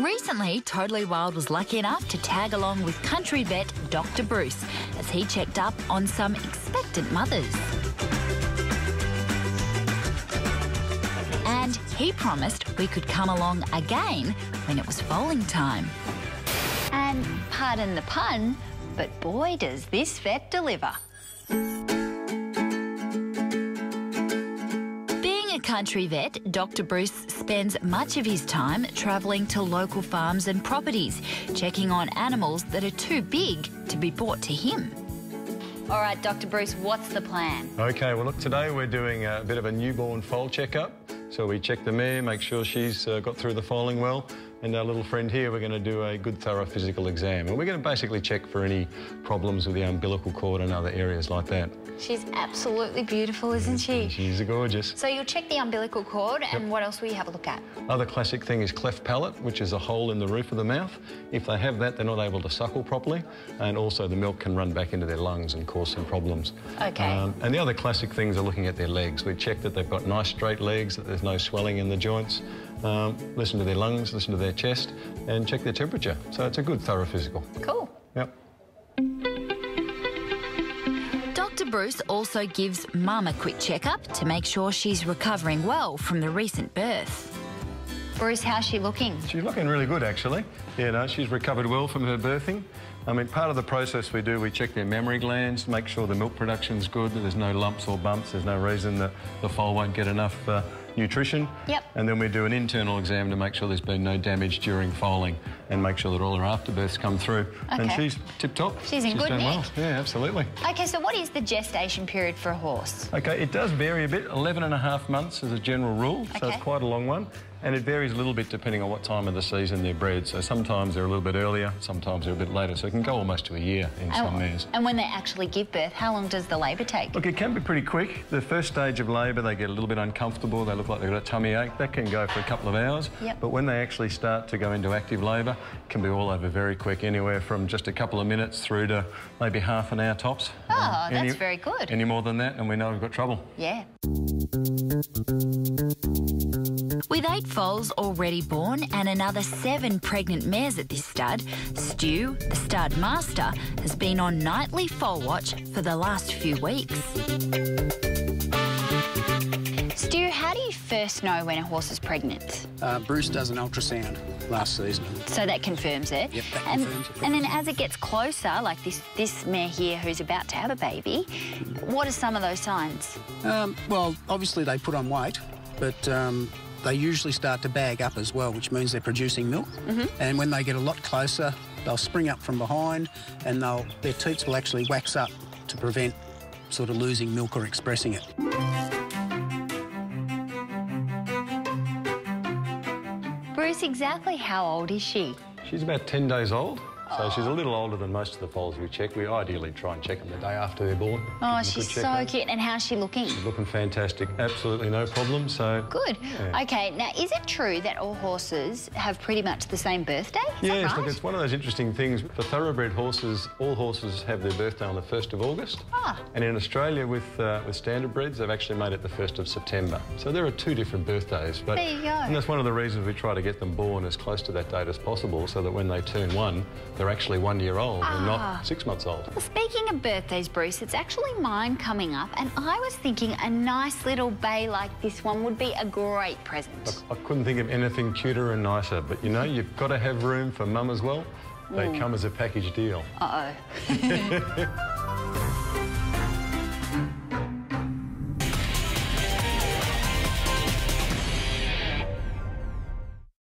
Recently, Totally Wild was lucky enough to tag along with country vet Dr. Bruce as he checked up on some expectant mothers. And he promised we could come along again when it was foaling time. And pardon the pun, but boy does this vet deliver. Being a country vet, Dr. Bruce spends much of his time travelling to local farms and properties, checking on animals that are too big to be brought to him. All right, Dr. Bruce, what's the plan? OK, well, look, today we're doing a bit of a newborn foal checkup. So we check the mare, make sure she's got through the foaling well, and our little friend here, we're going to do a good thorough physical exam. And we're going to basically check for any problems with the umbilical cord and other areas like that. She's absolutely beautiful, isn't she? She's gorgeous. So you'll check the umbilical cord, and what else will you have a look at? Other classic thing is cleft palate, which is a hole in the roof of the mouth. If they have that, they're not able to suckle properly, and also the milk can run back into their lungs and cause some problems. OK. And the other classic things are looking at their legs. We check that they've got nice straight legs, that there's no swelling in the joints. Listen to their lungs, listen to their chest, and check their temperature. So it's a good thorough physical. Cool. Yep. Dr. Bruce also gives Mum a quick checkup to make sure she's recovering well from the recent birth. Bruce, how's she looking? She's looking really good, actually. Yeah, no, she's recovered well from her birthing. I mean, part of the process we do, we check their mammary glands, make sure the milk production's good, that there's no lumps or bumps, there's no reason that the foal won't get enough nutrition. Yep. And then we do an internal exam to make sure there's been no damage during foaling and make sure that all her afterbirths come through. Okay. And she's tip-top. She's in good doing nick. well. Yeah, absolutely. OK, so what is the gestation period for a horse? OK, it does vary a bit. 11.5 months is a general rule, so it's quite a long one. And it varies a little bit depending on what time of the season they're bred. So sometimes they're a little bit earlier, sometimes they're a bit later. So it can go almost to a year in some mares. And when they actually give birth, how long does the labour take? Look, it can be pretty quick. The first stage of labour, they get a little bit uncomfortable. They look like they've got a tummy ache. That can go for a couple of hours. Yep. But when they actually start to go into active labour, it can be all over very quick, anywhere from just a couple of minutes through to maybe half an hour tops. Oh, that's very good. Any more than that, and we know we've got trouble. Yeah. With 8 foals already born and another 7 pregnant mares at this stud, Stu, the stud master, has been on nightly foal watch for the last few weeks. Stu, how do you first know when a horse is pregnant? Bruce does an ultrasound last season. So that confirms it? Yep, that confirms it. And then as it gets closer, like this mare here who's about to have a baby, what are some of those signs? Well, obviously they put on weight, but they usually start to bag up as well, which means they're producing milk. And when they get a lot closer, they'll spring up from behind and their teats will actually wax up to prevent sort of losing milk or expressing it. Bruce, exactly how old is she? She's about 10 days old. So she's a little older than most of the foals we check. We ideally try and check them the day after they're born. Oh, she's so cute. And how's she looking? She's looking fantastic. Absolutely no problem, so... Good. Yeah. OK, now, is it true that all horses have pretty much the same birthday? Is that right? Look, it's one of those interesting things. For thoroughbred horses, all horses have their birthday on the 1st of August. Ah. And in Australia, with standard breds, they've actually made it the 1st of September. So there are 2 different birthdays. But, there you go. And that's one of the reasons we try to get them born as close to that date as possible, so that when they turn 1, they're actually 1 year old and not 6 months old. Well, speaking of birthdays, Bruce, it's actually mine coming up, and I was thinking a nice little bay like this one would be a great present. Look, I couldn't think of anything cuter and nicer, but you know, you've got to have room for mum as well. They come as a package deal. Uh-oh.